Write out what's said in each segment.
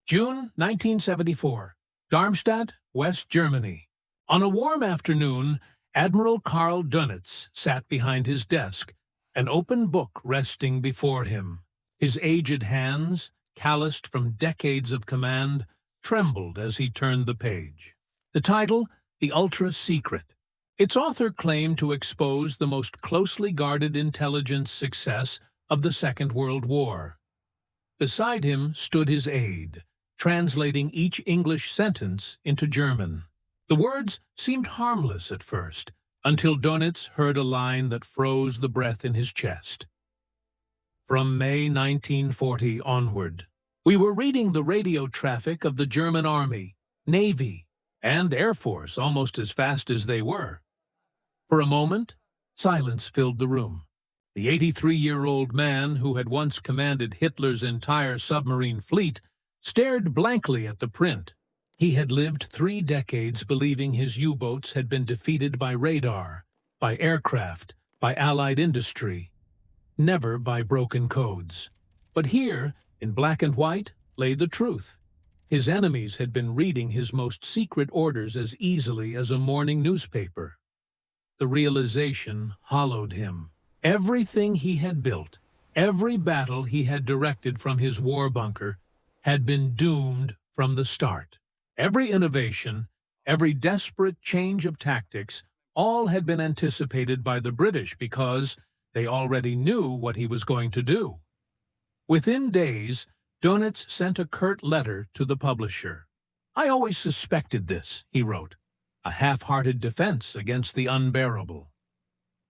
June 1974, Darmstadt, West Germany. On a warm afternoon, Admiral Karl Dönitz sat behind his desk, an open book resting before him. His aged hands, calloused from decades of command, trembled as he turned the page. The title, The Ultra-Secret. Its author claimed to expose the most closely guarded intelligence success of the Second World War. Beside him stood his aide, translating each English sentence into German. The words seemed harmless at first, until Dönitz heard a line that froze the breath in his chest. From May 1940 onward, we were reading the radio traffic of the German Army, Navy, and Air Force almost as fast as they were. For a moment, silence filled the room. The 83-year-old man who had once commanded Hitler's entire submarine fleet stared blankly at the print. He had lived 3 decades believing his U-boats had been defeated by radar, by aircraft, by Allied industry, never by broken codes. But here, in black and white, lay the truth. His enemies had been reading his most secret orders as easily as a morning newspaper. The realization hollowed him. Everything he had built, every battle he had directed from his war bunker, had been doomed from the start. Every innovation, every desperate change of tactics, all had been anticipated by the British because they already knew what he was going to do. Within days, Dönitz sent a curt letter to the publisher. "I always suspected this," he wrote, "a half-hearted defense against the unbearable."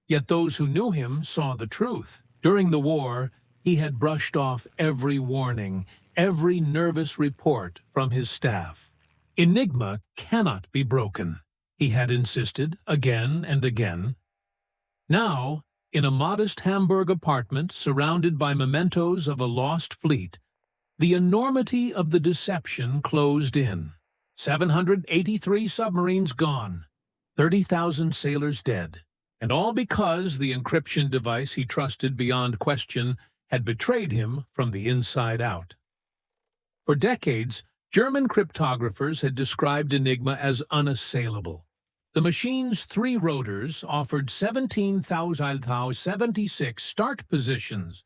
Yet those who knew him saw the truth. During the war, he had brushed off every warning, every nervous report from his staff. Enigma cannot be broken, he had insisted again and again. Now, in a modest Hamburg apartment surrounded by mementos of a lost fleet, the enormity of the deception closed in. 783 submarines gone, 30,000 sailors dead. And all because the encryption device he trusted beyond question had betrayed him from the inside out. For decades, German cryptographers had described Enigma as unassailable. The machine's 3 rotors offered 17,076 start positions,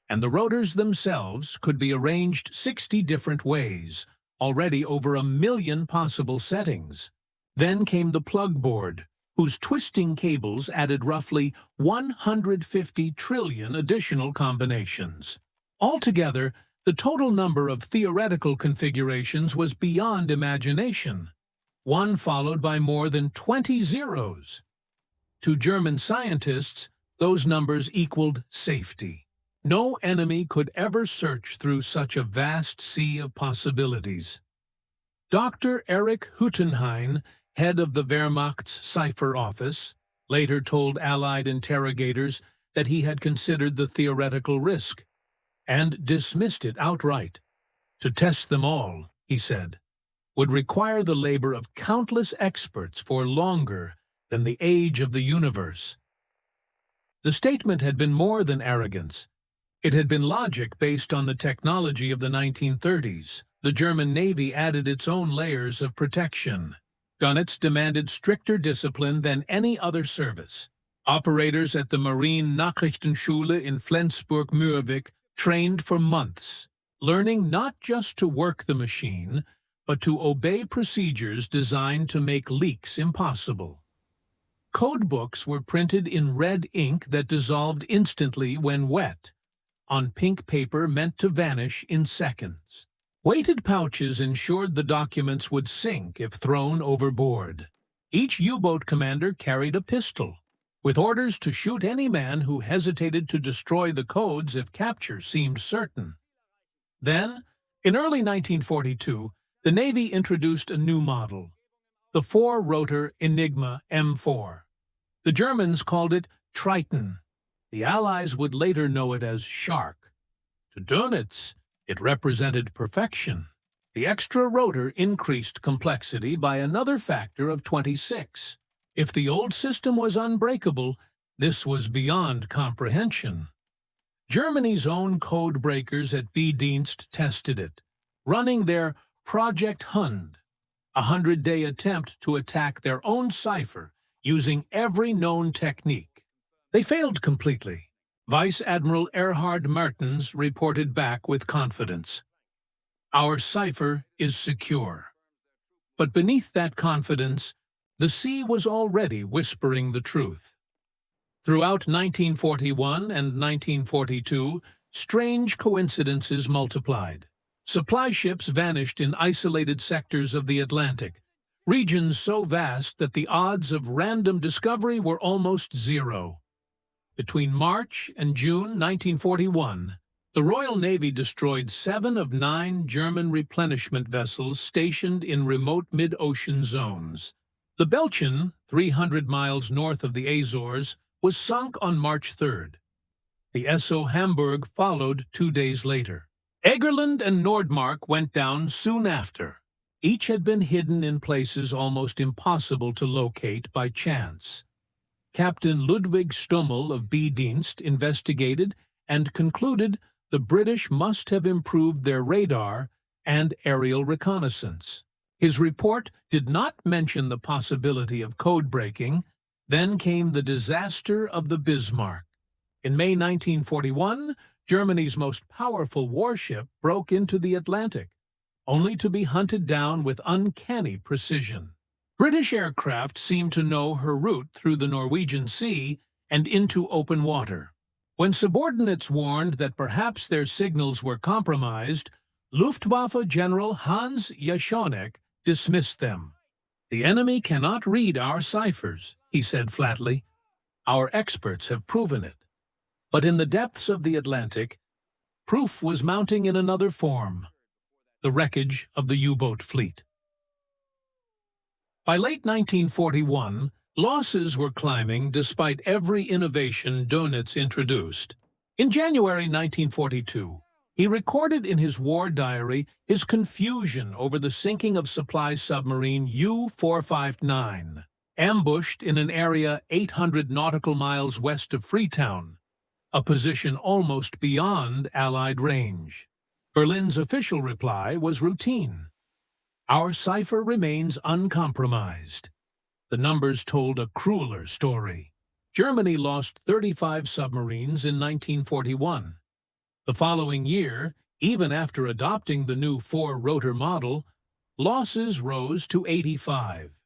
and the rotors themselves could be arranged 60 different ways, already over 1 million possible settings. Then came the plug board, whose twisting cables added roughly 150 trillion additional combinations. Altogether, the total number of theoretical configurations was beyond imagination, one followed by more than 20 zeros. To German scientists, those numbers equaled safety. No enemy could ever search through such a vast sea of possibilities. Dr. Erich Hüttenhain, head of the Wehrmacht's cipher office, later told Allied interrogators that he had considered the theoretical risk and dismissed it outright. To test them all, he said, would require the labor of countless experts for longer than the age of the universe. The statement had been more than arrogance. It had been logic based on the technology of the 1930s. The German Navy added its own layers of protection. Dönitz demanded stricter discipline than any other service. Operators at the Marine Nachrichtenschule in Flensburg-Mürwik trained for months, learning not just to work the machine, but to obey procedures designed to make leaks impossible. Codebooks were printed in red ink that dissolved instantly when wet, on pink paper meant to vanish in seconds. Weighted pouches ensured the documents would sink if thrown overboard. Each U-boat commander carried a pistol, with orders to shoot any man who hesitated to destroy the codes if capture seemed certain. Then, in early 1942, the Navy introduced a new model, the 4-rotor Enigma M4. The Germans called it Triton. The Allies would later know it as Shark. To Dönitz, it represented perfection. The extra rotor increased complexity by another factor of 26. If the old system was unbreakable, this was beyond comprehension. Germany's own code breakers at B-Dienst tested it. running their Project Hund, a 100-day attempt to attack their own cipher using every known technique. They failed completely. Vice Admiral Erhard Mertens reported back with confidence. Our cipher is secure. But beneath that confidence, the sea was already whispering the truth. Throughout 1941 and 1942, strange coincidences multiplied. Supply ships vanished in isolated sectors of the Atlantic, regions so vast that the odds of random discovery were almost zero. Between March and June 1941, the Royal Navy destroyed 7 of 9 German replenishment vessels stationed in remote mid-ocean zones. The Bletchley, 300 miles north of the Azores, was sunk on March 3rd. The SO Hamburg followed 2 days later. Egerland and Nordmark went down soon after. Each had been hidden in places almost impossible to locate by chance. Captain Ludwig Stummel of B-Dienst investigated and concluded the British must have improved their radar and aerial reconnaissance. His report did not mention the possibility of code-breaking. Then came the disaster of the Bismarck. In May 1941, Germany's most powerful warship broke into the Atlantic, only to be hunted down with uncanny precision. British aircraft seemed to know her route through the Norwegian Sea and into open water. When subordinates warned that perhaps their signals were compromised, Luftwaffe General Hans Jaschonek dismissed them. "The enemy cannot read our ciphers," he said flatly. "Our experts have proven it." But in the depths of the Atlantic, proof was mounting in another form: the wreckage of the U-boat fleet. By late 1941, losses were climbing despite every innovation Dönitz introduced. In January 1942, he recorded in his war diary his confusion over the sinking of supply submarine U-459, ambushed in an area 800 nautical miles west of Freetown, a position almost beyond Allied range. Berlin's official reply was routine: "Our cipher remains uncompromised." The numbers told a crueler story. Germany lost 35 submarines in 1941. The following year, even after adopting the new 4-rotor model, losses rose to 85.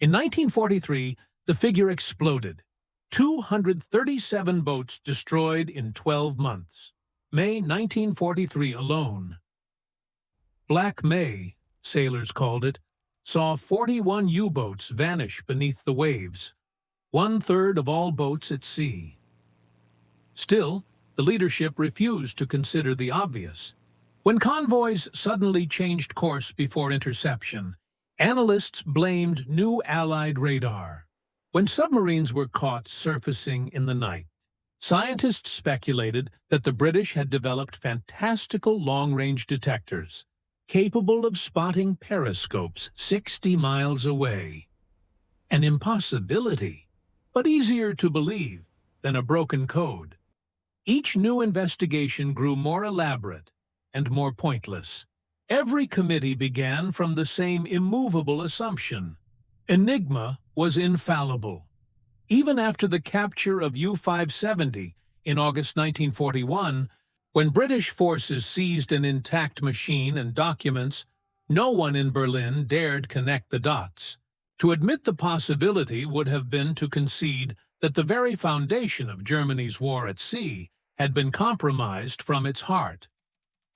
In 1943, the figure exploded: 237 boats destroyed in 12 months. May 1943 alone. Black May, sailors called it, saw 41 U-boats vanish beneath the waves, 1/3 of all boats at sea. Still, the leadership refused to consider the obvious. When convoys suddenly changed course before interception, analysts blamed new Allied radar. When submarines were caught surfacing in the night, scientists speculated that the British had developed fantastical long-range detectors, capable of spotting periscopes 60 miles away. An impossibility, but easier to believe than a broken code. Each new investigation grew more elaborate and more pointless. Every committee began from the same immovable assumption: Enigma was infallible. Even after the capture of U-570 in August 1941, when British forces seized an intact machine and documents, no one in Berlin dared connect the dots. To admit the possibility would have been to concede that the very foundation of Germany's war at sea had been compromised from its heart.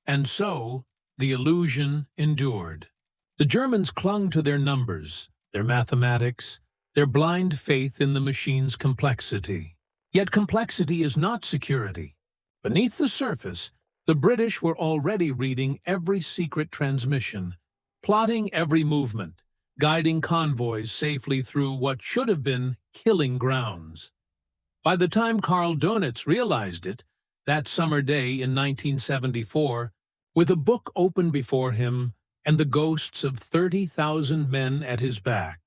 And so, the illusion endured. The Germans clung to their numbers, their mathematics, their blind faith in the machine's complexity. Yet complexity is not security. Beneath the surface, the British were already reading every secret transmission, plotting every movement, guiding convoys safely through what should have been killing grounds. By the time Karl Dönitz realized it, that summer day in 1974, with a book open before him and the ghosts of 30,000 men at his back,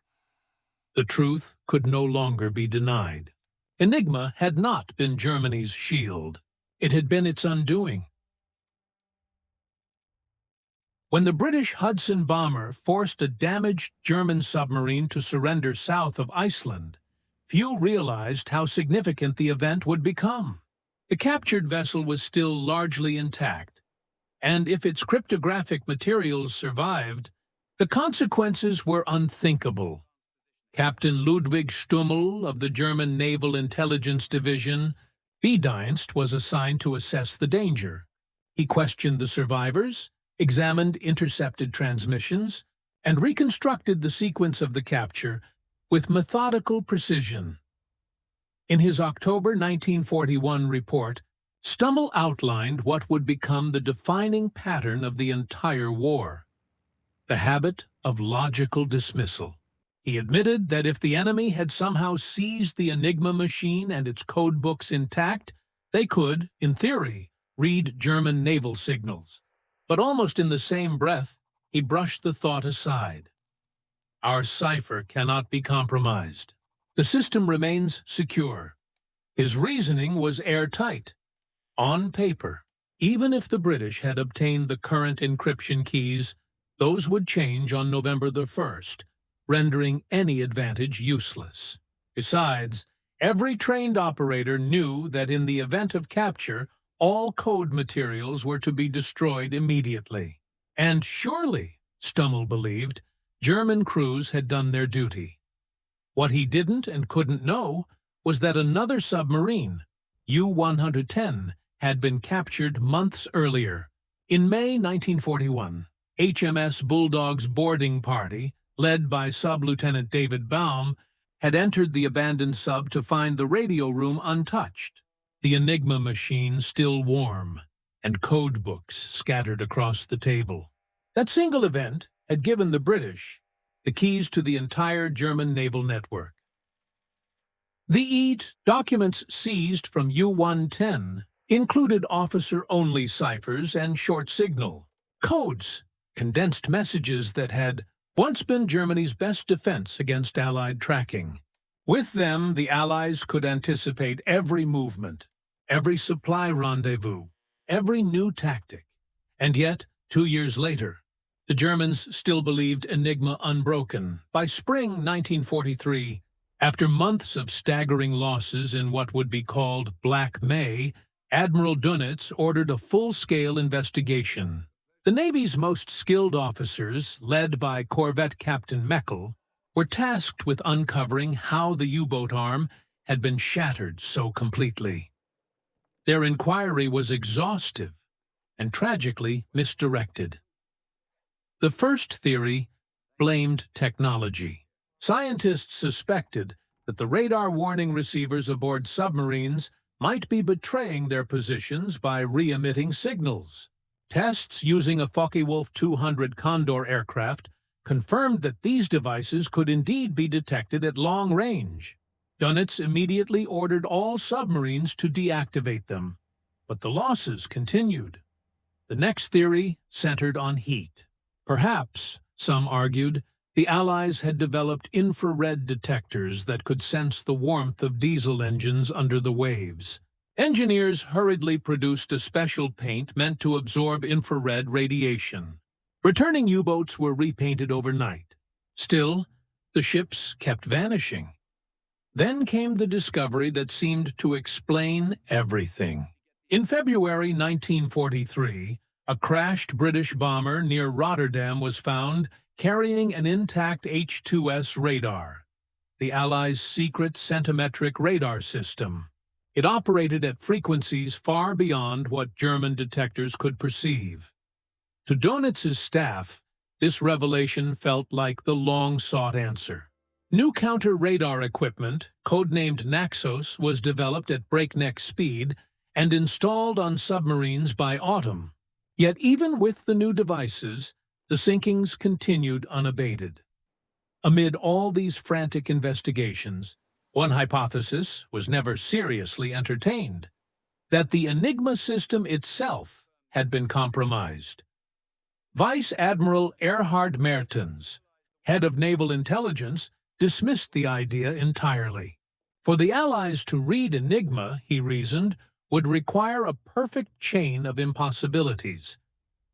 the truth could no longer be denied. Enigma had not been Germany's shield. It had been its undoing. When the British Hudson bomber forced a damaged German submarine to surrender south of Iceland, few realized how significant the event would become. The captured vessel was still largely intact, and if its cryptographic materials survived, the consequences were unthinkable. Captain Ludwig Stummel of the German Naval Intelligence Division, B-Dienst, was assigned to assess the danger. He questioned the survivors, examined intercepted transmissions, and reconstructed the sequence of the capture with methodical precision. In his October 1941 report, Stummel outlined what would become the defining pattern of the entire war: the habit of logical dismissal. He admitted that if the enemy had somehow seized the Enigma machine and its code books intact, they could, in theory, read German naval signals. But almost in the same breath, he brushed the thought aside. Our cipher cannot be compromised. The system remains secure. His reasoning was airtight. On paper, even if the British had obtained the current encryption keys, those would change on November the 1st, rendering any advantage useless. Besides, every trained operator knew that in the event of capture, all code materials were to be destroyed immediately. And surely, Stummel believed, German crews had done their duty. What he didn't and couldn't know was that another submarine, U-110, had been captured months earlier. In May 1941, HMS Bulldog's boarding party, led by Sub-Lieutenant David Baum, had entered the abandoned sub to find the radio room untouched, the Enigma machine still warm, and code books scattered across the table. That single event had given the British the keys to the entire German naval network. The documents seized from U-110 included officer-only ciphers and short signal codes, condensed messages that had once been Germany's best defense against Allied tracking. With them, the Allies could anticipate every movement, every supply rendezvous, every new tactic. And yet, 2 years later, the Germans still believed Enigma unbroken. By spring 1943, after months of staggering losses in what would be called Black May, Admiral Dönitz ordered a full-scale investigation. The Navy's most skilled officers, led by Corvette Captain Meckel, were tasked with uncovering how the U-boat arm had been shattered so completely. Their inquiry was exhaustive and tragically misdirected. The first theory blamed technology. Scientists suspected that the radar warning receivers aboard submarines might be betraying their positions by re-emitting signals. Tests using a Focke-Wulf 200 Condor aircraft confirmed that these devices could indeed be detected at long range. Dönitz immediately ordered all submarines to deactivate them, but the losses continued. The next theory centered on heat. Perhaps, some argued, the Allies had developed infrared detectors that could sense the warmth of diesel engines under the waves. Engineers hurriedly produced a special paint meant to absorb infrared radiation. Returning U-boats were repainted overnight. Still, the ships kept vanishing. Then came the discovery that seemed to explain everything. In February 1943, a crashed British bomber near Rotterdam was found carrying an intact H-2S radar, the Allies' secret centimetric radar system. It operated at frequencies far beyond what German detectors could perceive. To Dönitz's staff, this revelation felt like the long-sought answer. New counter-radar equipment, codenamed Naxos, was developed at breakneck speed and installed on submarines by autumn. Yet even with the new devices, the sinkings continued unabated. Amid all these frantic investigations, one hypothesis was never seriously entertained: that the Enigma system itself had been compromised. Vice Admiral Erhard Mertens, head of naval intelligence, dismissed the idea entirely. For the Allies to read Enigma, he reasoned, would require a perfect chain of impossibilities.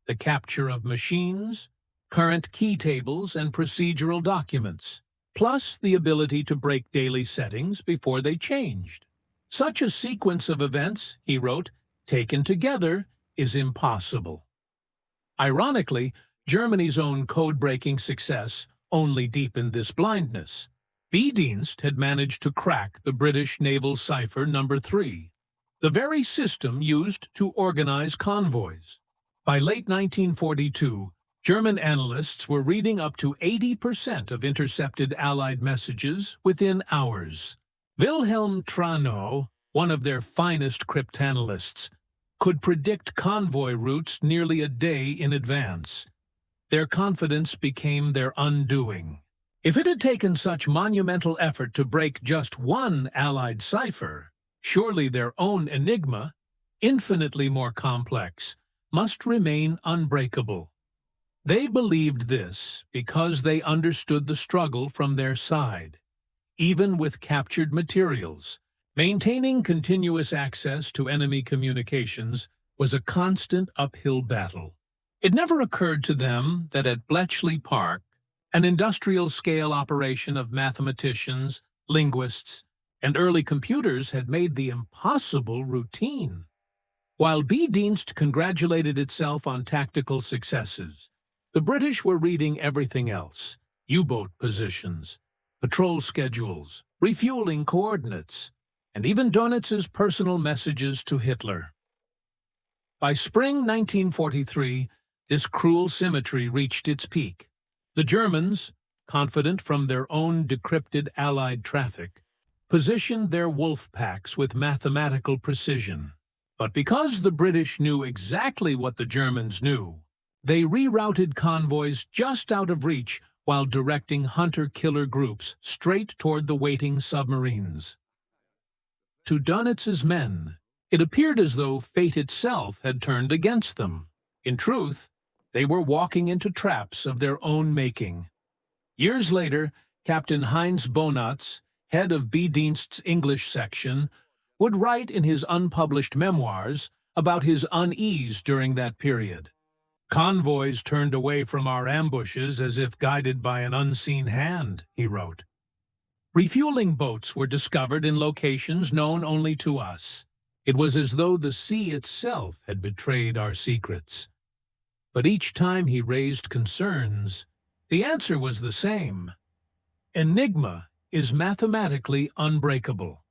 the capture of machines, current key tables, and procedural documents, plus the ability to break daily settings before they changed. Such a sequence of events, he wrote, taken together, is impossible. Ironically, Germany's own code-breaking success only deepened this blindness. B-Dienst had managed to crack the British naval cipher number 3, the very system used to organize convoys. By late 1942, German analysts were reading up to 80% of intercepted Allied messages within hours. Wilhelm Tranow, one of their finest cryptanalysts, could predict convoy routes nearly a day in advance. Their confidence became their undoing. If it had taken such monumental effort to break just one Allied cipher, surely their own Enigma, infinitely more complex, must remain unbreakable. They believed this because they understood the struggle from their side. Even with captured materials, maintaining continuous access to enemy communications was a constant uphill battle. It never occurred to them that at Bletchley Park, an industrial-scale operation of mathematicians, linguists, and early computers had made the impossible routine. While B-Dienst congratulated itself on tactical successes, the British were reading everything else: U-boat positions, patrol schedules, refueling coordinates, and even Dönitz's personal messages to Hitler. By spring 1943, this cruel symmetry reached its peak. The Germans, confident from their own decrypted Allied traffic, positioned their wolf packs with mathematical precision. But because the British knew exactly what the Germans knew, they rerouted convoys just out of reach while directing hunter-killer groups straight toward the waiting submarines. To Dönitz's men, it appeared as though fate itself had turned against them. In truth, they were walking into traps of their own making. Years later, Captain Heinz Bonatz, head of B-Dienst's English section, would write in his unpublished memoirs about his unease during that period. "Convoys turned away from our ambushes as if guided by an unseen hand," he wrote. Refueling boats were discovered in locations known only to us. It was as though the sea itself had betrayed our secrets. But each time he raised concerns, the answer was the same. Enigma is mathematically unbreakable.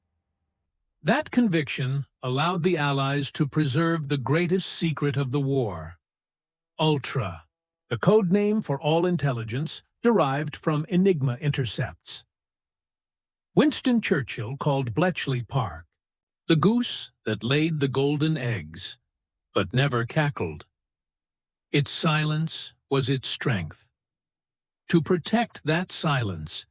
That conviction allowed the Allies to preserve the greatest secret of the war: Ultra, the code name for all intelligence derived from Enigma intercepts. Winston Churchill called Bletchley Park the goose that laid the golden eggs, but never cackled. Its silence was its strength. To protect that silence,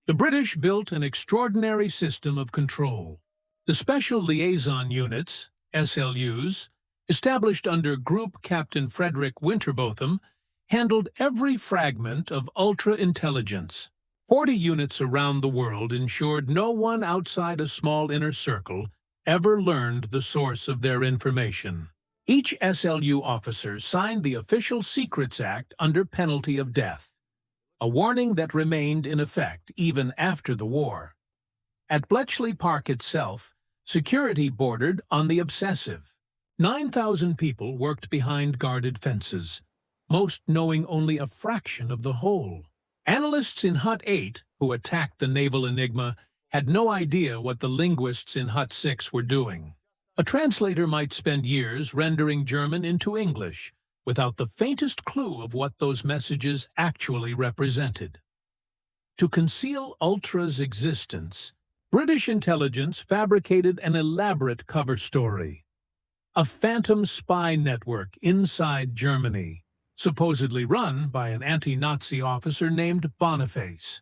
the British built an extraordinary system of control. The Special Liaison Units, SLUs, established under Group Captain Frederick Winterbotham, handled every fragment of ultra-intelligence. 40 units around the world ensured no one outside a small inner circle ever learned the source of their information. Each SLU officer signed the Official Secrets Act under penalty of death, a warning that remained in effect even after the war. At Bletchley Park itself, security bordered on the obsessive. 9,000 people worked behind guarded fences, most knowing only a fraction of the whole. Analysts in Hut 8, who attacked the naval Enigma, had no idea what the linguists in Hut 6 were doing. A translator might spend years rendering German into English, without the faintest clue of what those messages actually represented. To conceal Ultra's existence, British intelligence fabricated an elaborate cover story: a phantom spy network inside Germany, supposedly run by an anti-Nazi officer named Boniface.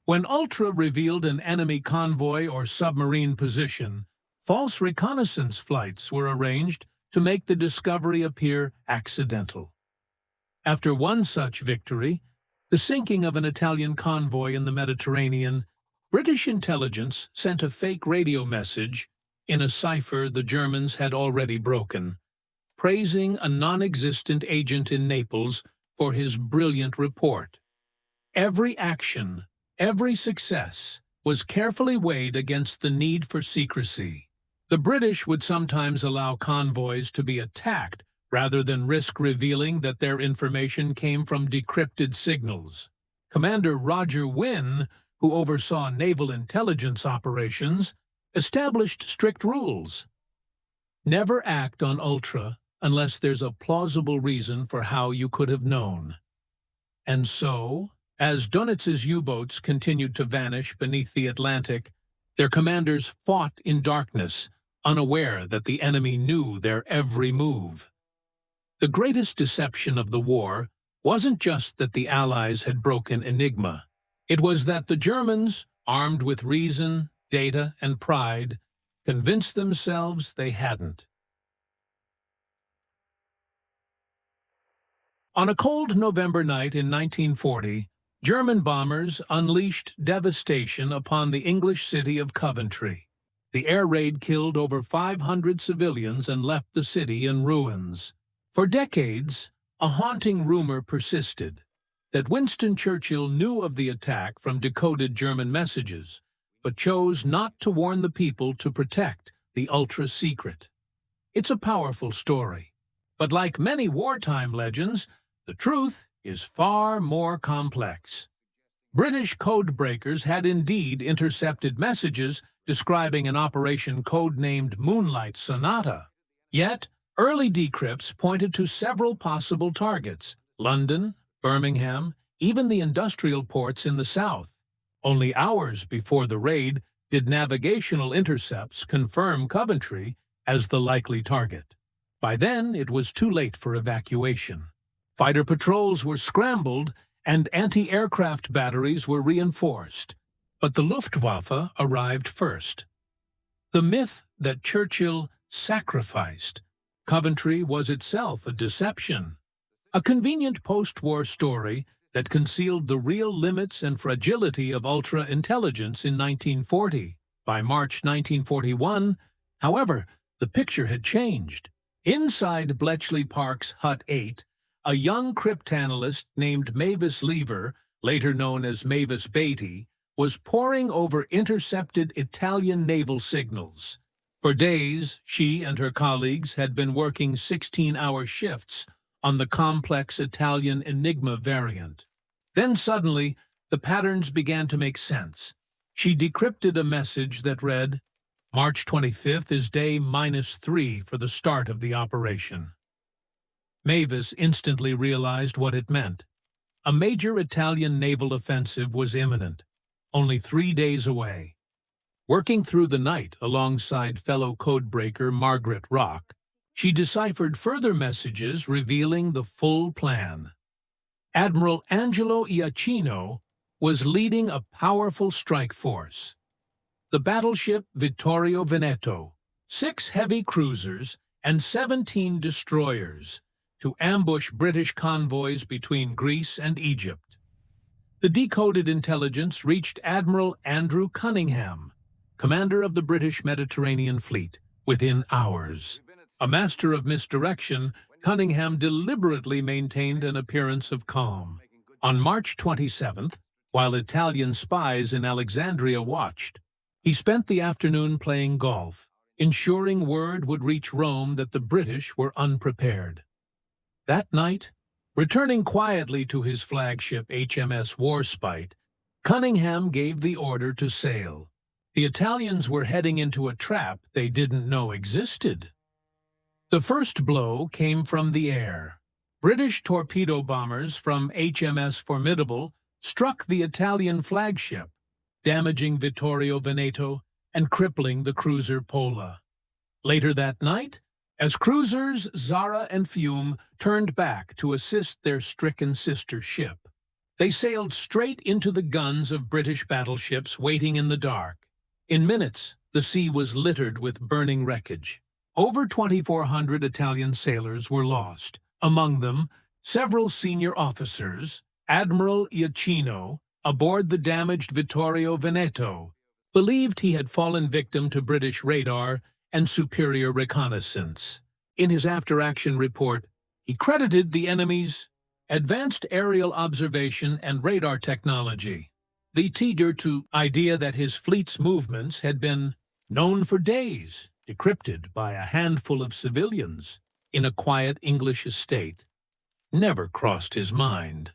When Ultra revealed an enemy convoy or submarine position, false reconnaissance flights were arranged to make the discovery appear accidental. After one such victory, the sinking of an Italian convoy in the Mediterranean, British intelligence sent a fake radio message in a cipher the Germans had already broken, praising a non-existent agent in Naples for his brilliant report. Every action, every success, was carefully weighed against the need for secrecy. The British would sometimes allow convoys to be attacked rather than risk revealing that their information came from decrypted signals. Commander Roger Wynne, who oversaw naval intelligence operations, established strict rules. Never act on Ultra unless there's a plausible reason for how you could have known. And so, as Dönitz's U-boats continued to vanish beneath the Atlantic, their commanders fought in darkness, unaware that the enemy knew their every move. The greatest deception of the war wasn't just that the Allies had broken Enigma. It was that the Germans, armed with reason, data, and pride, convinced themselves they hadn't. On a cold November night in 1940, German bombers unleashed devastation upon the English city of Coventry. The air raid killed over 500 civilians and left the city in ruins. For decades, a haunting rumor persisted that Winston Churchill knew of the attack from decoded German messages, but chose not to warn the people to protect the ultra-secret. It's a powerful story, but like many wartime legends, the truth is far more complex. British codebreakers had indeed intercepted messages describing an operation codenamed Moonlight Sonata. Yet, early decrypts pointed to several possible targets: London, Birmingham, even the industrial ports in the south. Only hours before the raid did navigational intercepts confirm Coventry as the likely target. By then, it was too late for evacuation. Fighter patrols were scrambled and anti-aircraft batteries were reinforced. But the Luftwaffe arrived first. The myth that Churchill sacrificed Coventry was itself a deception, a convenient post-war story that concealed the real limits and fragility of ultra-intelligence in 1940. By March 1941, however, the picture had changed. Inside Bletchley Park's Hut 8, a young cryptanalyst named Mavis Lever, later known as Mavis Beatty, was poring over intercepted Italian naval signals. For days, she and her colleagues had been working 16-hour shifts on the complex Italian Enigma variant. Then suddenly, the patterns began to make sense. She decrypted a message that read, "March 25th is day -3 for the start of the operation." Mavis instantly realized what it meant. A major Italian naval offensive was imminent, only 3 days away. Working through the night alongside fellow codebreaker Margaret Rock, she deciphered further messages revealing the full plan. Admiral Angelo Iachino was leading a powerful strike force. The battleship Vittorio Veneto, 6 heavy cruisers, and 17 destroyers to ambush British convoys between Greece and Egypt. The decoded intelligence reached Admiral Andrew Cunningham, commander of the British Mediterranean Fleet, within hours. A master of misdirection, Cunningham deliberately maintained an appearance of calm. On March 27th, while Italian spies in Alexandria watched, he spent the afternoon playing golf, ensuring word would reach Rome that the British were unprepared. That night, returning quietly to his flagship HMS Warspite, Cunningham gave the order to sail. The Italians were heading into a trap they didn't know existed. The first blow came from the air. British torpedo bombers from HMS Formidable struck the Italian flagship, damaging Vittorio Veneto and crippling the cruiser Pola. Later that night, as cruisers Zara and Fiume turned back to assist their stricken sister ship, they sailed straight into the guns of British battleships waiting in the dark. In minutes, the sea was littered with burning wreckage. Over 2,400 Italian sailors were lost. Among them, several senior officers. Admiral Iachino, aboard the damaged Vittorio Veneto, believed he had fallen victim to British radar and superior reconnaissance. In his after-action report, he credited the enemy's advanced aerial observation and radar technology. The teeter to idea that his fleet's movements had been known for days, decrypted by a handful of civilians in a quiet English estate, never crossed his mind.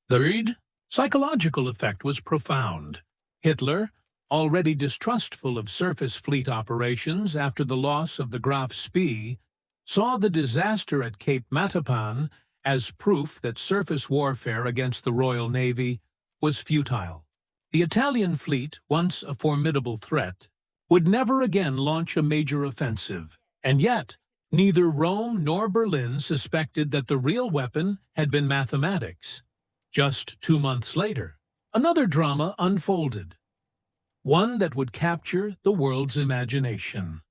The psychological effect was profound. Hitler, already distrustful of surface fleet operations after the loss of the Graf Spee, saw the disaster at Cape Matapan as proof that surface warfare against the Royal Navy was futile. The Italian fleet, once a formidable threat, would never again launch a major offensive, and yet neither Rome nor Berlin suspected that the real weapon had been mathematics. Just 2 months later, another drama unfolded, one that would capture the world's imagination.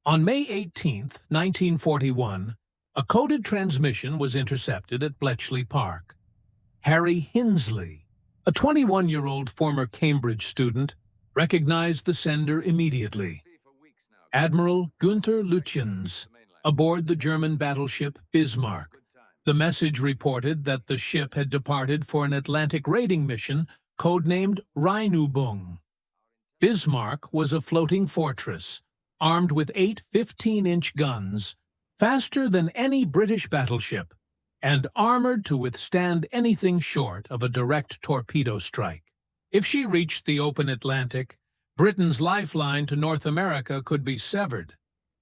On May 18, 1941, a coded transmission was intercepted at Bletchley Park. Harry Hinsley, a 21-year-old former Cambridge student, recognized the sender immediately. Admiral Günther Lütjens, aboard the German battleship Bismarck. The message reported that the ship had departed for an Atlantic raiding mission codenamed Rheinübung. Bismarck was a floating fortress, armed with 8 15-inch guns, faster than any British battleship, and armored to withstand anything short of a direct torpedo strike. If she reached the open Atlantic, Britain's lifeline to North America could be severed.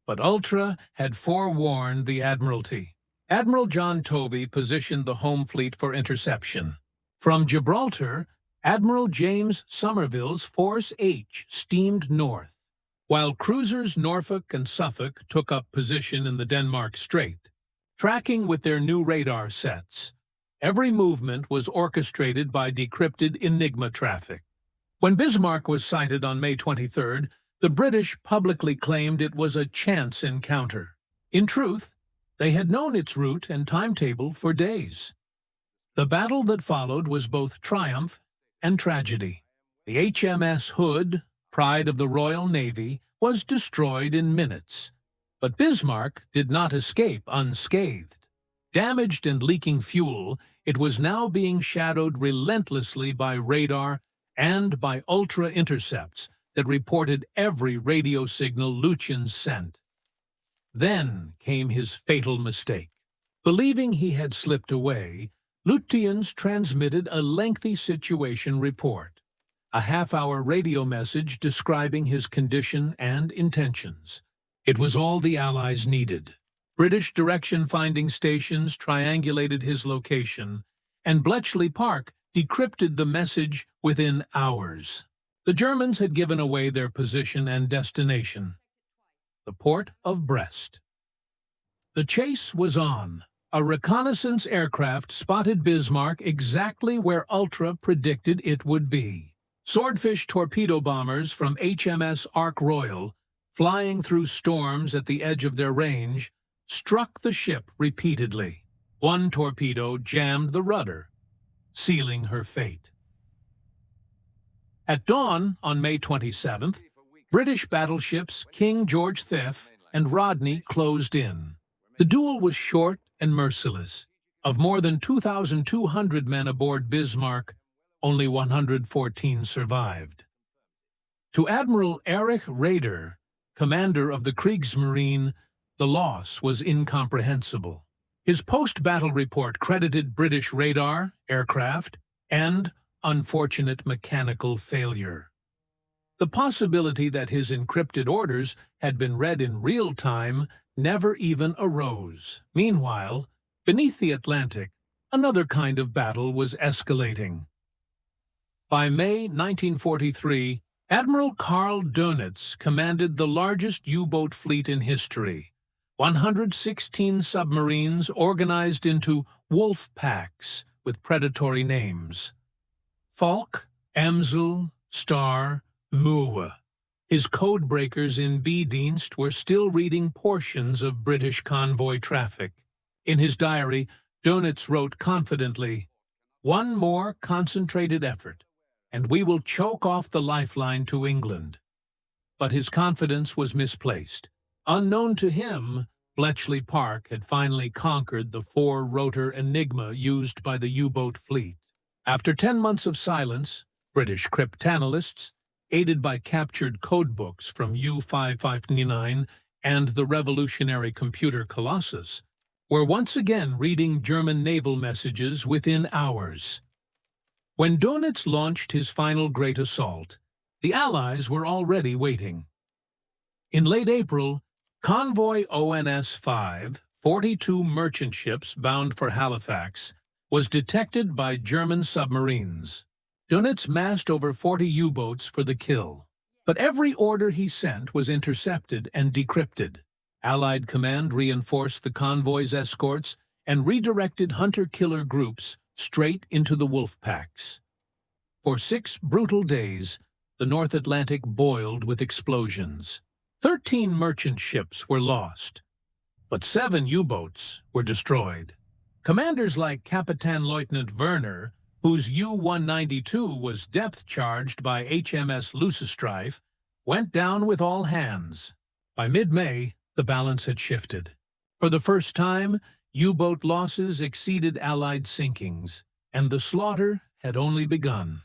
But Ultra had forewarned the Admiralty. Admiral John Tovey positioned the home fleet for interception. From Gibraltar, Admiral James Somerville's Force H steamed north, while cruisers Norfolk and Suffolk took up position in the Denmark Strait, tracking with their new radar sets. Every movement was orchestrated by decrypted Enigma traffic. When Bismarck was sighted on May 23rd, the British publicly claimed it was a chance encounter. In truth, they had known its route and timetable for days. The battle that followed was both triumph and tragedy. The HMS Hood, pride of the Royal Navy, was destroyed in minutes. But Bismarck did not escape unscathed. Damaged and leaking fuel, it was now being shadowed relentlessly by radar and by ultra-intercepts that reported every radio signal Lütjens sent. Then came his fatal mistake. Believing he had slipped away, Lütjens transmitted a lengthy situation report, a half-hour radio message describing his condition and intentions. It was all the Allies needed. British direction-finding stations triangulated his location, and Bletchley Park decrypted the message within hours. The Germans had given away their position and destination, the port of Brest. The chase was on. A reconnaissance aircraft spotted Bismarck exactly where Ultra predicted it would be. Swordfish torpedo bombers from HMS Ark Royal, flying through storms at the edge of their range, struck the ship repeatedly. One torpedo jammed the rudder, sealing her fate. At dawn on May 27th, British battleships King George V and Rodney closed in. The duel was short and merciless. Of more than 2,200 men aboard Bismarck, only 114 survived. To Admiral Erich Raeder, commander of the Kriegsmarine, the loss was incomprehensible. His post-battle report credited British radar, aircraft, and unfortunate mechanical failure. The possibility that his encrypted orders had been read in real time never even arose. Meanwhile, beneath the Atlantic, another kind of battle was escalating. By May 1943, Admiral Karl Dönitz commanded the largest U-boat fleet in history, 116 submarines organized into wolf packs with predatory names: Falk, Amsel, Star, Muwe. His codebreakers in B-Dienst were still reading portions of British convoy traffic. In his diary, Dönitz wrote confidently, "One more concentrated effort, and we will choke off the lifeline to England." But his confidence was misplaced. Unknown to him, Bletchley Park had finally conquered the four-rotor Enigma used by the U-boat fleet. After 10 months of silence, British cryptanalysts, aided by captured codebooks from U-559 and the revolutionary computer Colossus, were once again reading German naval messages within hours. When Dönitz launched his final great assault, the Allies were already waiting. In late April, convoy ONS-5, 42 merchant ships bound for Halifax, was detected by German submarines. Dönitz massed over 40 U-boats for the kill, but every order he sent was intercepted and decrypted. Allied command reinforced the convoy's escorts and redirected hunter-killer groups straight into the wolf packs. For 6 brutal days, the North Atlantic boiled with explosions. 13 merchant ships were lost, but 7 U-boats were destroyed. Commanders like Kapitän-Leutnant Werner, whose U-192 was depth-charged by HMS Lüsestrife, went down with all hands. By mid-May, the balance had shifted. For the first time, U-boat losses exceeded Allied sinkings, and the slaughter had only begun.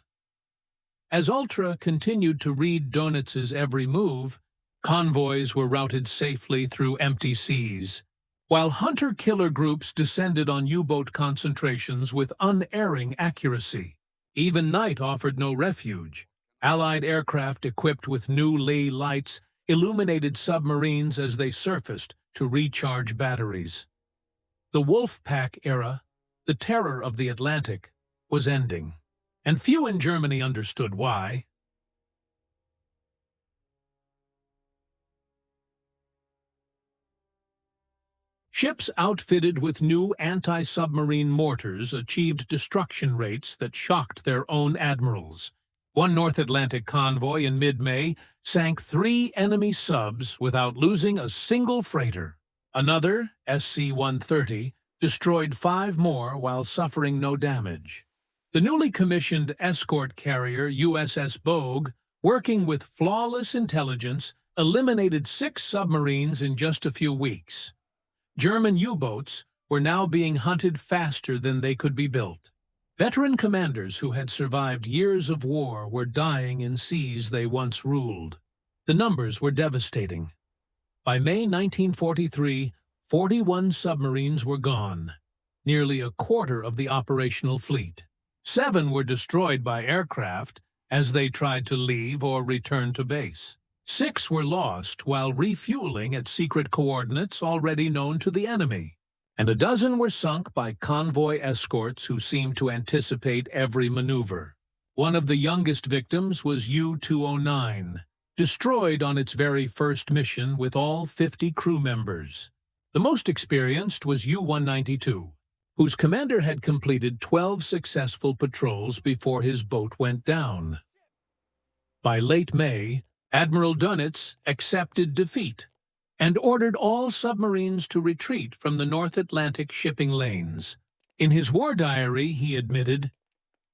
As Ultra continued to read Dönitz's every move, convoys were routed safely through empty seas, while hunter-killer groups descended on U-boat concentrations with unerring accuracy. Even night offered no refuge. Allied aircraft equipped with new Lee lights illuminated submarines as they surfaced to recharge batteries. The wolf pack era, the terror of the Atlantic, was ending, and few in Germany understood why. Ships outfitted with new anti-submarine mortars achieved destruction rates that shocked their own admirals. One North Atlantic convoy in mid-May sank 3 enemy subs without losing a single freighter. Another, SC-130, destroyed 5 more while suffering no damage. The newly commissioned escort carrier USS Bogue, working with flawless intelligence, eliminated 6 submarines in just a few weeks. German U-boats were now being hunted faster than they could be built. Veteran commanders who had survived years of war were dying in seas they once ruled. The numbers were devastating. By May 1943, 41 submarines were gone, nearly a quarter of the operational fleet. 7 were destroyed by aircraft as they tried to leave or return to base. 6 were lost while refueling at secret coordinates already known to the enemy, and a dozen were sunk by convoy escorts who seemed to anticipate every maneuver. One of the youngest victims was U-209, destroyed on its very first mission with all 50 crew members. The most experienced was U-192, whose commander had completed 12 successful patrols before his boat went down. By late May, Admiral Dönitz accepted defeat and ordered all submarines to retreat from the North Atlantic shipping lanes. In his war diary, he admitted,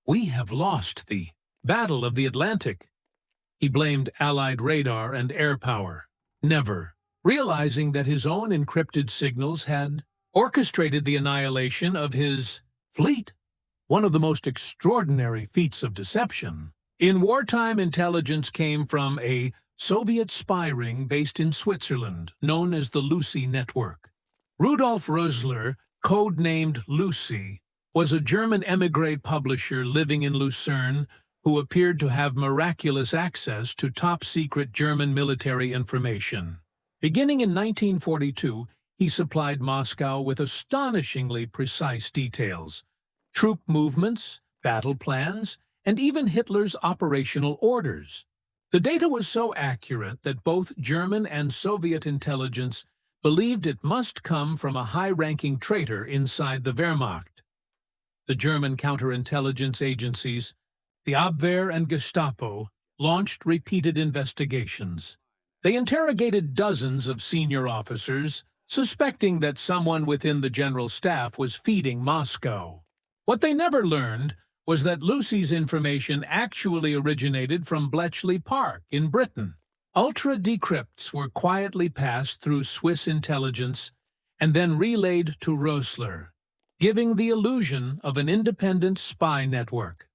"We have lost the Battle of the Atlantic." He blamed Allied radar and air power, never realizing that his own encrypted signals had orchestrated the annihilation of his fleet, one of the most extraordinary feats of deception. In wartime, intelligence came from a Soviet spy ring based in Switzerland, known as the Lucy Network. Rudolf Rösler, codenamed Lucy, was a German émigré publisher living in Lucerne who appeared to have miraculous access to top-secret German military information. Beginning in 1942, he supplied Moscow with astonishingly precise details, troop movements, battle plans, and even Hitler's operational orders. The data was so accurate that both German and Soviet intelligence believed it must come from a high-ranking traitor inside the Wehrmacht. The German counterintelligence agencies, the Abwehr and Gestapo, launched repeated investigations. They interrogated dozens of senior officers, suspecting that someone within the general staff was feeding Moscow. What they never learned was that Lucy's information actually originated from Bletchley Park in Britain. Ultra-decrypts were quietly passed through Swiss intelligence and then relayed to Rösler, giving the illusion of an independent spy network.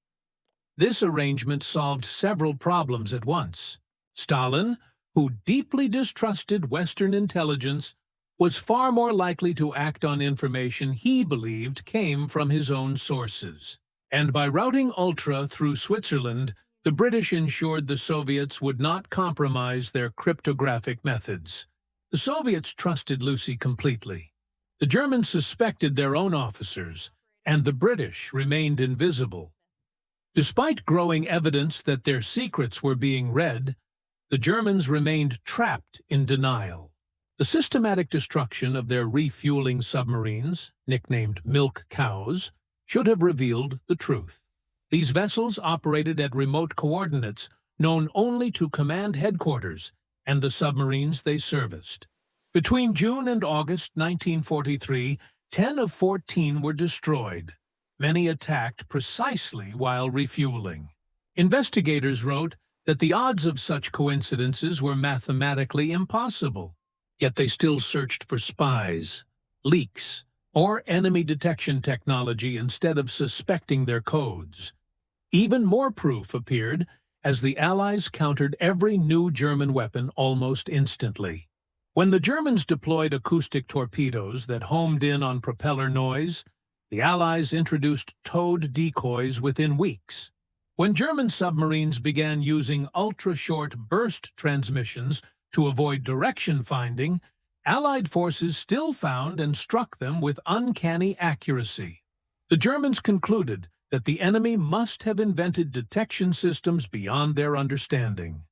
This arrangement solved several problems at once. Stalin, who deeply distrusted Western intelligence, was far more likely to act on information he believed came from his own sources. And by routing Ultra through Switzerland, the British ensured the Soviets would not compromise their cryptographic methods. The Soviets trusted Lucy completely. The Germans suspected their own officers, and the British remained invisible. Despite growing evidence that their secrets were being read, the Germans remained trapped in denial. The systematic destruction of their refueling submarines, nicknamed milk cows, should have revealed the truth. These vessels operated at remote coordinates known only to command headquarters and the submarines they serviced. Between June and August 1943, 10 of 14 were destroyed. Many attacked precisely while refueling. Investigators wrote that the odds of such coincidences were mathematically impossible, yet they still searched for spies, leaks, or enemy detection technology instead of suspecting their codes. Even more proof appeared as the Allies countered every new German weapon almost instantly. When the Germans deployed acoustic torpedoes that homed in on propeller noise, the Allies introduced towed decoys within weeks. When German submarines began using ultra-short burst transmissions to avoid direction finding, Allied forces still found and struck them with uncanny accuracy. The Germans concluded that the enemy must have invented detection systems beyond their understanding.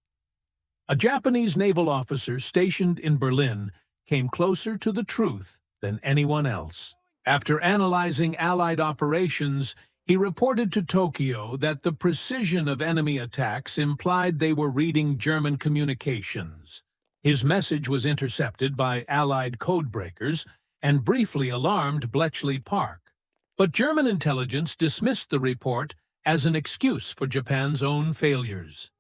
A Japanese naval officer stationed in Berlin came closer to the truth than anyone else. After analyzing Allied operations, he reported to Tokyo that the precision of enemy attacks implied they were reading German communications. His message was intercepted by Allied codebreakers and briefly alarmed Bletchley Park. But German intelligence dismissed the report as an excuse for Japan's own failures.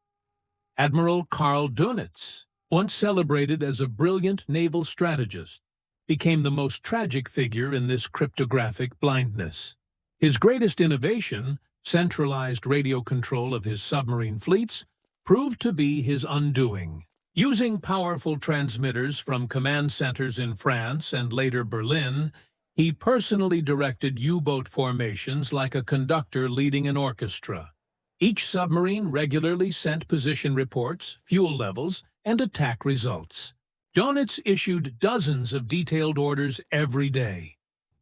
Admiral Karl Dönitz, once celebrated as a brilliant naval strategist, became the most tragic figure in this cryptographic blindness. His greatest innovation, centralized radio control of his submarine fleets, proved to be his undoing. Using powerful transmitters from command centers in France and later Berlin, he personally directed U-boat formations like a conductor leading an orchestra. Each submarine regularly sent position reports, fuel levels, and attack results. Dönitz issued dozens of detailed orders every day,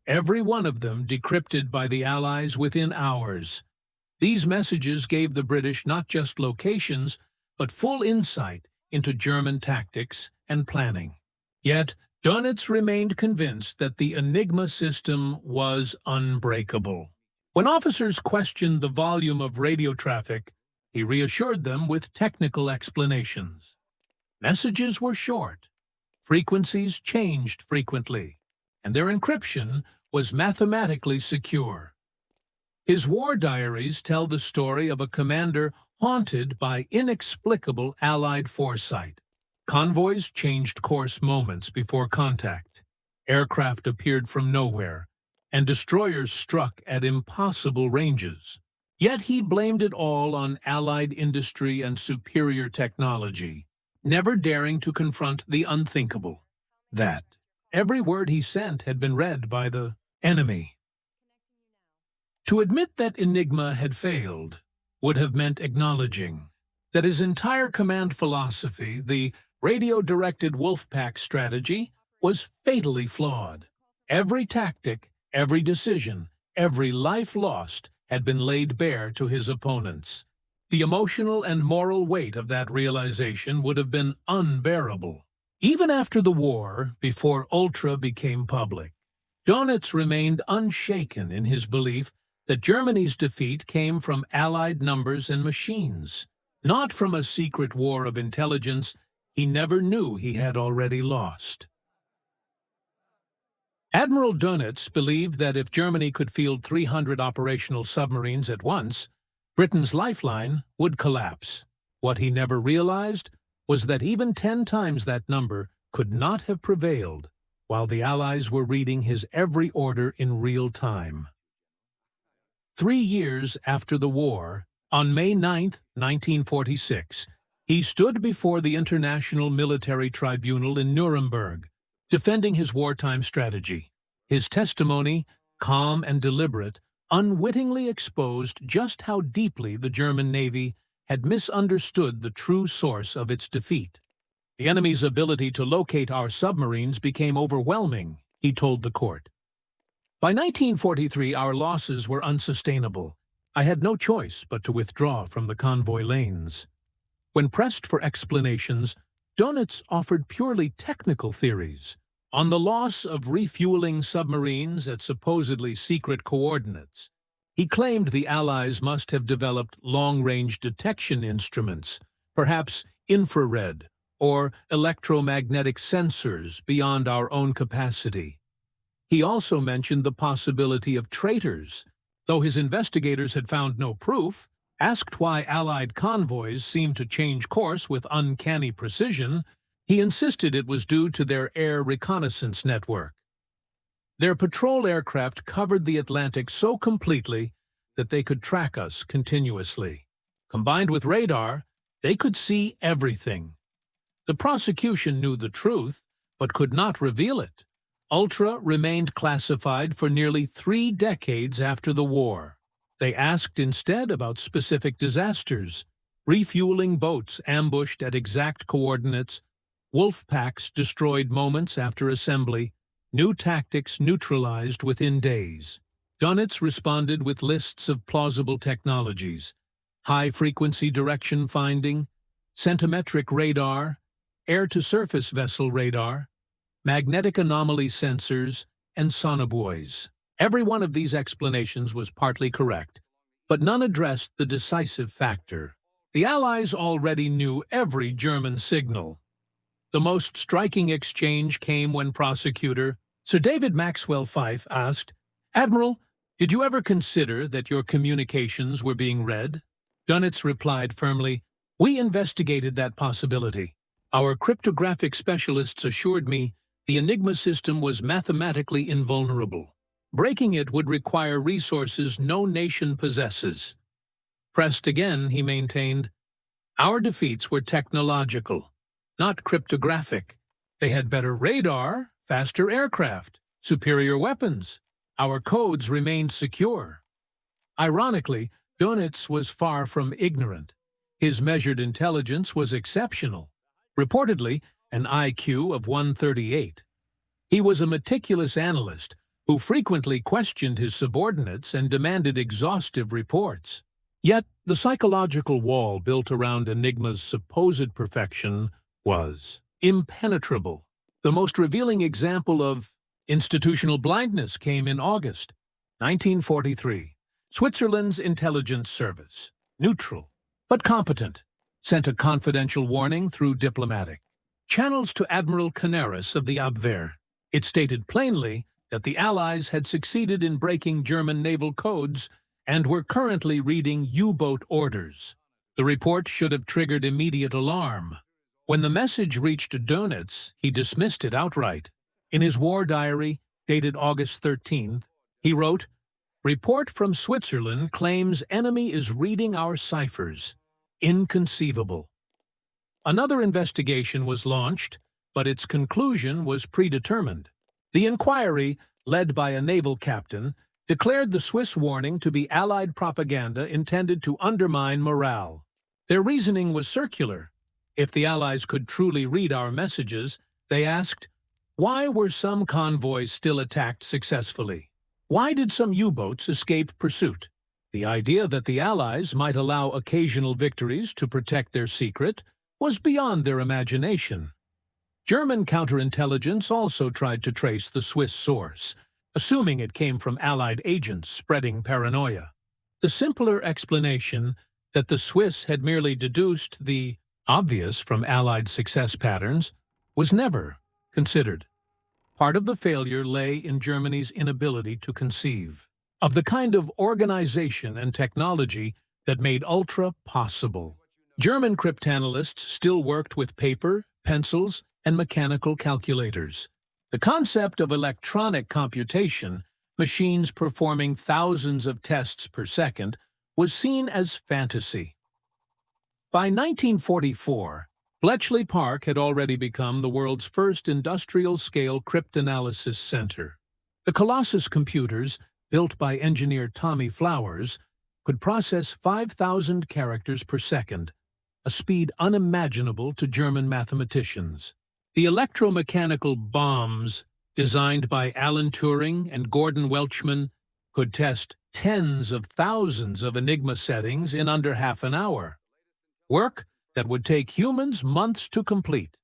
every one of them decrypted by the Allies within hours. These messages gave the British not just locations, but full insight into German tactics and planning. Yet, Dönitz remained convinced that the Enigma system was unbreakable. When officers questioned the volume of radio traffic, he reassured them with technical explanations. Messages were short, frequencies changed frequently, and their encryption was mathematically secure. His war diaries tell the story of a commander haunted by inexplicable Allied foresight. Convoys changed course moments before contact. Aircraft appeared from nowhere, and destroyers struck at impossible ranges. Yet he blamed it all on Allied industry and superior technology, never daring to confront the unthinkable. That every word he sent had been read by the enemy. To admit that Enigma had failed would have meant acknowledging that his entire command philosophy, the radio-directed Wolfpack strategy, was fatally flawed. Every tactic, every decision, every life lost had been laid bare to his opponents. The emotional and moral weight of that realization would have been unbearable. Even after the war, before Ultra became public, Dönitz remained unshaken in his belief that Germany's defeat came from Allied numbers and machines, not from a secret war of intelligence he never knew he had already lost. Admiral Dönitz believed that if Germany could field 300 operational submarines at once, Britain's lifeline would collapse. What he never realized was that even 10 times that number could not have prevailed while the Allies were reading his every order in real time. 3 years after the war, on May 9, 1946, he stood before the International Military Tribunal in Nuremberg, defending his wartime strategy. His testimony, calm and deliberate, unwittingly exposed just how deeply the German Navy had misunderstood the true source of its defeat. The enemy's ability to locate our submarines became overwhelming, he told the court. By 1943, our losses were unsustainable. I had no choice but to withdraw from the convoy lanes. When pressed for explanations, Dönitz offered purely technical theories on the loss of refueling submarines at supposedly secret coordinates. He claimed the Allies must have developed long-range detection instruments, perhaps infrared or electromagnetic sensors beyond our own capacity. He also mentioned the possibility of traitors. Though his investigators had found no proof, asked why Allied convoys seemed to change course with uncanny precision, he insisted it was due to their air reconnaissance network. Their patrol aircraft covered the Atlantic so completely that they could track us continuously. Combined with radar, they could see everything. The prosecution knew the truth, but could not reveal it. Ultra remained classified for nearly 3 decades after the war. They asked instead about specific disasters, refueling boats ambushed at exact coordinates, wolf packs destroyed moments after assembly, new tactics neutralized within days. Dönitz responded with lists of plausible technologies: high-frequency direction finding, centimetric radar, air-to-surface vessel radar, magnetic anomaly sensors, and sonobuoys. Every one of these explanations was partly correct, but none addressed the decisive factor. The Allies already knew every German signal. The most striking exchange came when prosecutor Sir David Maxwell Fyfe asked, "Admiral, did you ever consider that your communications were being read?" Dönitz replied firmly, "We investigated that possibility. Our cryptographic specialists assured me the Enigma system was mathematically invulnerable. Breaking it would require resources no nation possesses." Pressed again, he maintained, "Our defeats were technological, not cryptographic. They had better radar, faster aircraft, superior weapons. Our codes remained secure." Ironically, Dönitz was far from ignorant. His measured intelligence was exceptional, reportedly an IQ of 138. He was a meticulous analyst who frequently questioned his subordinates and demanded exhaustive reports. Yet the psychological wall built around Enigma's supposed perfection was impenetrable. The most revealing example of institutional blindness came in August 1943. Switzerland's intelligence service, neutral but competent, sent a confidential warning through diplomatic channels to Admiral Karl of the Abwehr. It stated plainly that the Allies had succeeded in breaking German naval codes and were currently reading U-boat orders. The report should have triggered immediate alarm. When the message reached Dönitz, he dismissed it outright. In his war diary, dated August 13th, he wrote, "Report from Switzerland claims enemy is reading our ciphers. Inconceivable." Another investigation was launched, but its conclusion was predetermined. The inquiry, led by a naval captain, declared the Swiss warning to be Allied propaganda intended to undermine morale. Their reasoning was circular. If the Allies could truly read our messages, they asked, why were some convoys still attacked successfully? Why did some U-boats escape pursuit? The idea that the Allies might allow occasional victories to protect their secret was beyond their imagination. German counterintelligence also tried to trace the Swiss source, assuming it came from Allied agents spreading paranoia. The simpler explanation that the Swiss had merely deduced the obvious from Allied success patterns was never considered. Part of the failure lay in Germany's inability to conceive of the kind of organization and technology that made Ultra possible. German cryptanalysts still worked with paper, pencils, and mechanical calculators. The concept of electronic computation, machines performing thousands of tests per second, was seen as fantasy. By 1944, Bletchley Park had already become the world's first industrial-scale cryptanalysis center. The Colossus computers, built by engineer Tommy Flowers, could process 5,000 characters per second, a speed unimaginable to German mathematicians. The electromechanical bombs, designed by Alan Turing and Gordon Welchman, could test tens of thousands of Enigma settings in under half an hour. Work that would take humans months to complete.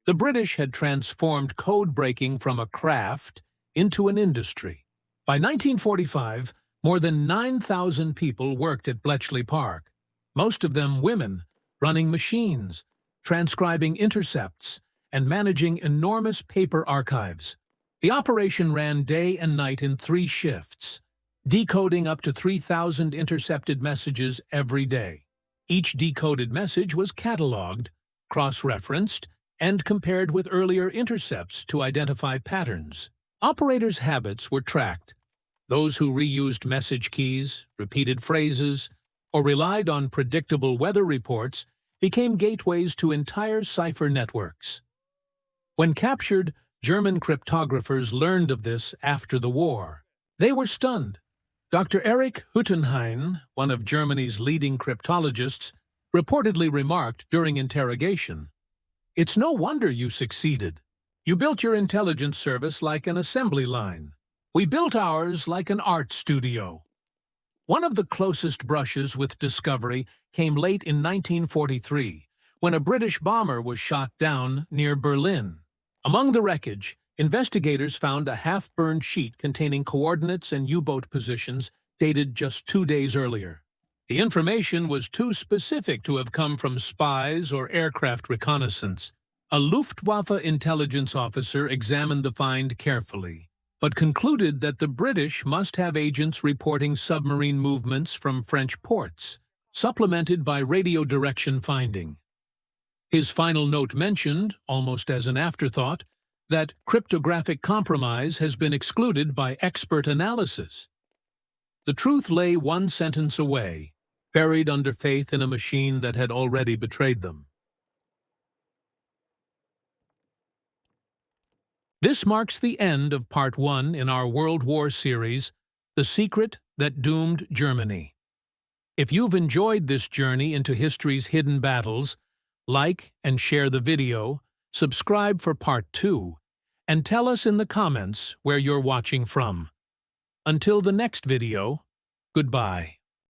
The British had transformed code-breaking from a craft into an industry. By 1945, more than 9,000 people worked at Bletchley Park, most of them women, running machines, transcribing intercepts, and managing enormous paper archives. The operation ran day and night in 3 shifts, decoding up to 3,000 intercepted messages every day. Each decoded message was catalogued, cross-referenced, and compared with earlier intercepts to identify patterns. Operators' habits were tracked. Those who reused message keys, repeated phrases, or relied on predictable weather reports became gateways to entire cipher networks. When captured, German cryptographers learned of this after the war. They were stunned. Dr. Erich Hüttenhain, one of Germany's leading cryptologists, reportedly remarked during interrogation, "It's no wonder you succeeded. You built your intelligence service like an assembly line. We built ours like an art studio." One of the closest brushes with discovery came late in 1943, when a British bomber was shot down near Berlin. Among the wreckage, investigators found a half-burned sheet containing coordinates and U-boat positions dated just 2 days earlier. The information was too specific to have come from spies or aircraft reconnaissance. A Luftwaffe intelligence officer examined the find carefully, but concluded that the British must have agents reporting submarine movements from French ports, supplemented by radio direction finding. His final note mentioned, almost as an afterthought, that cryptographic compromise has been excluded by expert analysis. The truth lay one sentence away, buried under faith in a machine that had already betrayed them. This marks the end of Part 1 in our World War series, The Secret That Doomed Germany. If you've enjoyed this journey into history's hidden battles, like and share the video, subscribe for Part 2, and tell us in the comments where you're watching from. Until the next video, goodbye.